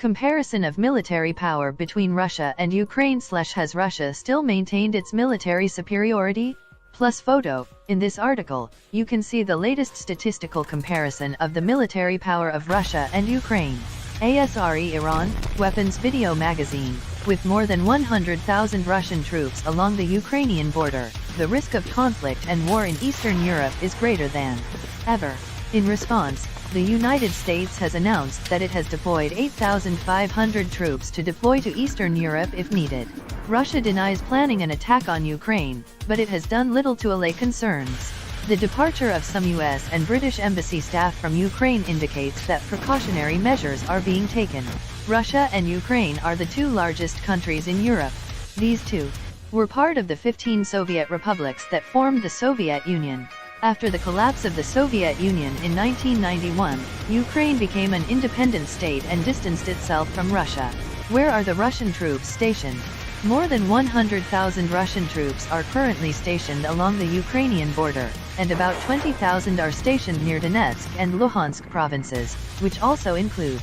Comparison of military power between Russia and Ukraine. Has Russia still maintained its military superiority? Plus photo. In this article, you can see the latest statistical comparison of the military power of Russia and Ukraine. ASRE Iran, Weapons Video Magazine. With more than 100,000 Russian troops along the Ukrainian border, the risk of conflict and war in Eastern Europe is greater than ever. In response, the United States has announced that it has deployed 8,500 troops to deploy to Eastern Europe if needed. Russia denies planning an attack on Ukraine, but it has done little to allay concerns. The departure of some U.S. and British embassy staff from Ukraine indicates that precautionary measures are being taken. Russia and Ukraine are the two largest countries in Europe. These two were part of the 15 Soviet republics that formed the Soviet Union. After the collapse of the Soviet Union in 1991, Ukraine became an independent state and distanced itself from Russia. Where are the Russian troops stationed? More than 100,000 Russian troops are currently stationed along the Ukrainian border, and about 20,000 are stationed near Donetsk and Luhansk provinces, which also include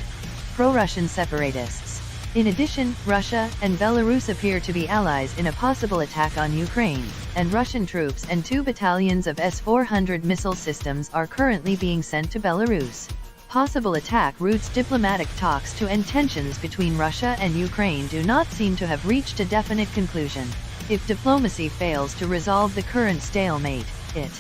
pro-Russian separatists. In addition, Russia and Belarus appear to be allies in a possible attack on Ukraine, and Russian troops and 2 battalions of S-400 missile systems are currently being sent to Belarus. Possible attack routes. Diplomatic talks to end tensions between Russia and Ukraine do not seem to have reached a definite conclusion. If diplomacy fails to resolve the current stalemate, it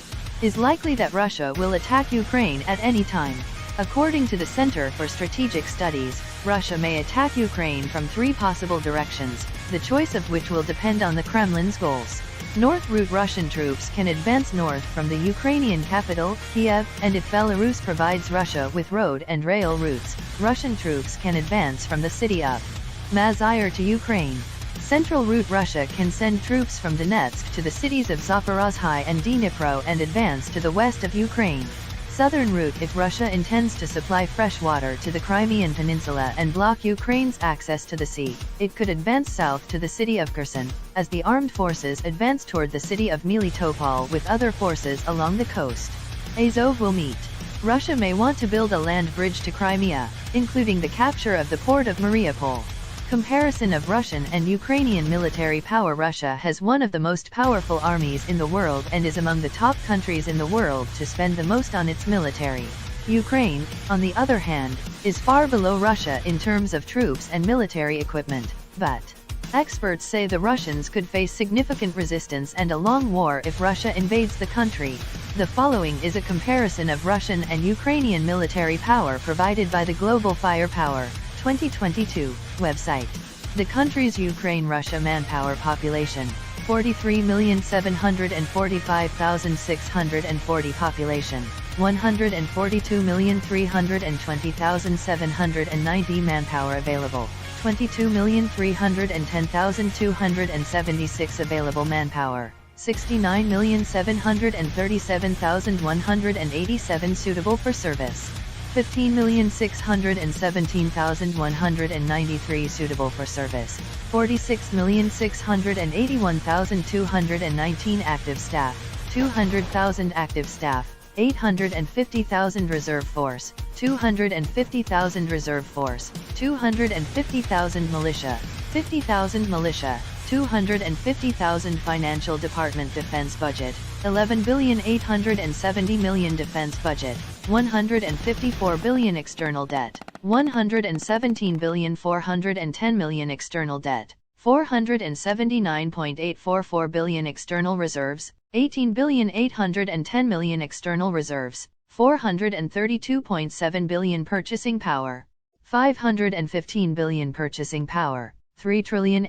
is likely that Russia will attack Ukraine at any time. According to the Center for Strategic Studies, Russia may attack Ukraine from 3 possible directions, the choice of which will depend on the Kremlin's goals. North route. Russian troops can advance north from the Ukrainian capital, Kiev, and if Belarus provides Russia with road and rail routes, Russian troops can advance from the city of Mazayar to Ukraine. Central route. Russia can send troops from Donetsk to the cities of Zaporozhye and Dnipro and advance to the west of Ukraine. Southern route. If Russia intends to supply fresh water to the Crimean Peninsula and block Ukraine's access to the sea, it could advance south to the city of Kherson, as the armed forces advance toward the city of Melitopol with other forces along the coast. Azov will meet. Russia may want to build a land bridge to Crimea, including the capture of the port of Mariupol. Comparison of Russian and Ukrainian military power. Russia has one of the most powerful armies in the world and is among the top countries in the world to spend the most on its military. Ukraine, on the other hand, is far below Russia in terms of troops and military equipment, but experts say the Russians could face significant resistance and a long war if Russia invades the country. The following is a comparison of Russian and Ukrainian military power provided by the Global Firepower 2022 website. The country's Ukraine-Russia manpower population, 43,745,640 population, 142,320,790 manpower available, 22,310,276 available manpower, 69,737,187 suitable for service. 15,617,193 suitable for service, 46,681,219 active staff, 200,000 active staff, 850,000 reserve force, 250,000 reserve force, 250,000 militia, 50,000 militia, 250,000 Financial Department defense budget, 11,870 million defense budget, 154 billion external debt, 117,410 million external debt, 479.844 billion external reserves, 18,810 million external reserves, 432.7 billion purchasing power, 515 billion purchasing power, 3 trillion